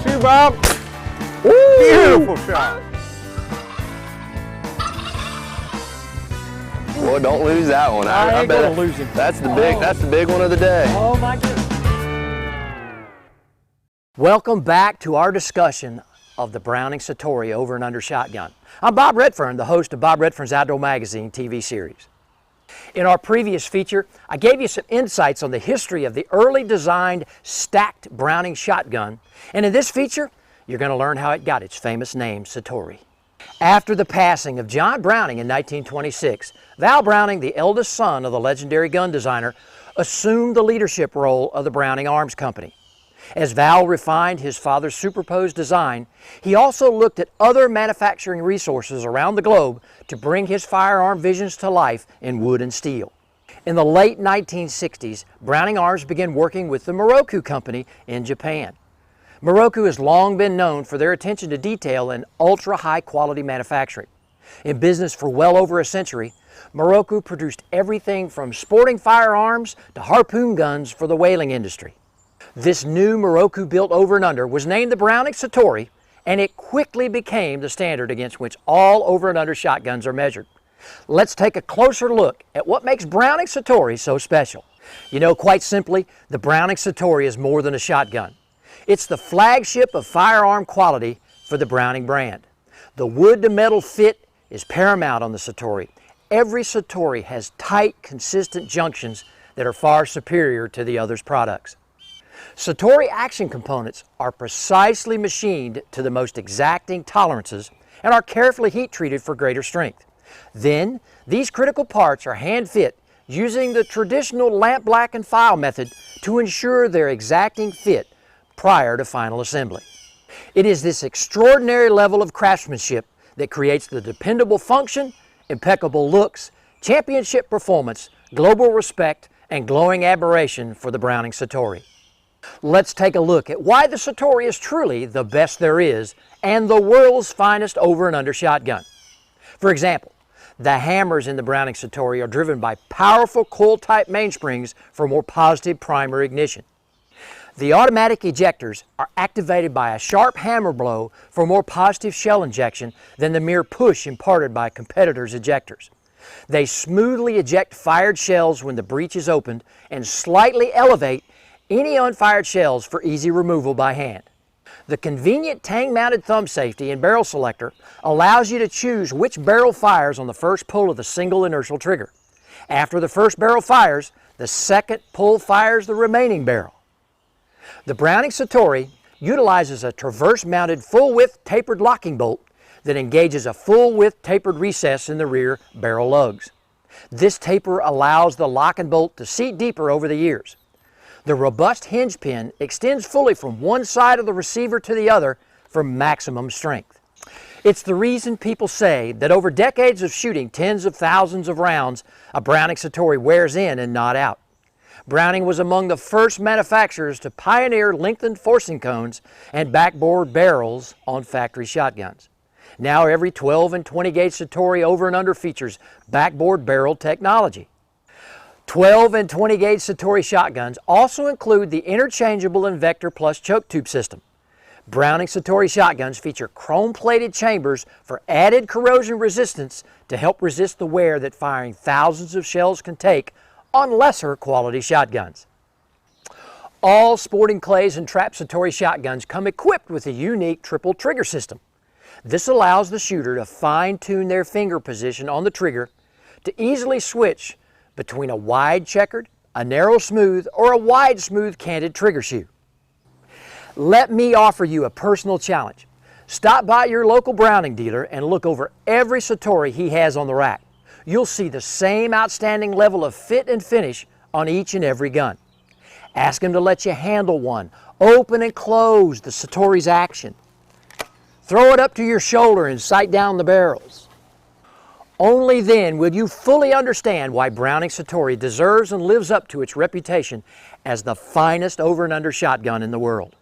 Shoot, Bob. Woo! Beautiful shot. Boy, don't lose that one. I ain't gonna lose it. That's the big one of the day. Oh my goodness. Welcome back to our discussion of the Browning Citori over and under shotgun. I'm Bob Redfern, the host of Bob Redfern's Outdoor Magazine TV series. In our previous feature, I gave you some insights on the history of the early designed stacked Browning shotgun, and in this feature, you're going to learn how it got its famous name, Citori. After the passing of John Browning in 1926, Val Browning, the eldest son of the legendary gun designer, assumed the leadership role of the Browning Arms Company. As Val refined his father's superposed design, he also looked at other manufacturing resources around the globe to bring his firearm visions to life in wood and steel. In the late 1960s, Browning Arms began working with the Moroku Company in Japan. Moroku has long been known for their attention to detail and ultra-high quality manufacturing. In business for well over a century, Moroku produced everything from sporting firearms to harpoon guns for the whaling industry. This new Moroku-built over and under was named the Browning Citori, and it quickly became the standard against which all over and under shotguns are measured. Let's take a closer look at what makes Browning Citori so special. You know, quite simply, the Browning Citori is more than a shotgun. It's the flagship of firearm quality for the Browning brand. The wood-to-metal fit is paramount on the Citori. Every Citori has tight, consistent junctions that are far superior to the other's products. Citori action components are precisely machined to the most exacting tolerances and are carefully heat treated for greater strength. Then, these critical parts are hand fit using the traditional lamp black and file method to ensure their exacting fit prior to final assembly. It is this extraordinary level of craftsmanship that creates the dependable function, impeccable looks, championship performance, global respect, and glowing admiration for the Browning Citori. Let's take a look at why the Citori is truly the best there is and the world's finest over and under shotgun. For example, the hammers in the Browning Citori are driven by powerful coil-type mainsprings for more positive primary ignition. The automatic ejectors are activated by a sharp hammer blow for more positive shell injection than the mere push imparted by competitors' ejectors. They smoothly eject fired shells when the breech is opened and slightly elevate any unfired shells for easy removal by hand. The convenient tang-mounted thumb safety and barrel selector allows you to choose which barrel fires on the first pull of the single inertial trigger. After the first barrel fires, the second pull fires the remaining barrel. The Browning Citori utilizes a traverse-mounted full-width tapered locking bolt that engages a full-width tapered recess in the rear barrel lugs. This taper allows the lock and bolt to seat deeper over the years. The robust hinge pin extends fully from one side of the receiver to the other for maximum strength. It's the reason people say that over decades of shooting tens of thousands of rounds, a Browning Citori wears in and not out. Browning was among the first manufacturers to pioneer lengthened forcing cones and backboard barrels on factory shotguns. Now every 12 and 20 gauge Citori over and under features backboard barrel technology. 12 and 20 gauge Citori shotguns also include the interchangeable Invector Plus choke tube system. Browning Citori shotguns feature chrome-plated chambers for added corrosion resistance to help resist the wear that firing thousands of shells can take on lesser quality shotguns. All sporting clays and trap Citori shotguns come equipped with a unique triple trigger system. This allows the shooter to fine-tune their finger position on the trigger to easily switch between a wide checkered, a narrow smooth, or a wide smooth canted trigger shoe. Let me offer you a personal challenge. Stop by your local Browning dealer and look over every Citori he has on the rack. You'll see the same outstanding level of fit and finish on each and every gun. Ask him to let you handle one, open and close the Citori's action. Throw it up to your shoulder and sight down the barrels. Only then will you fully understand why Browning Citori deserves and lives up to its reputation as the finest over and under shotgun in the world.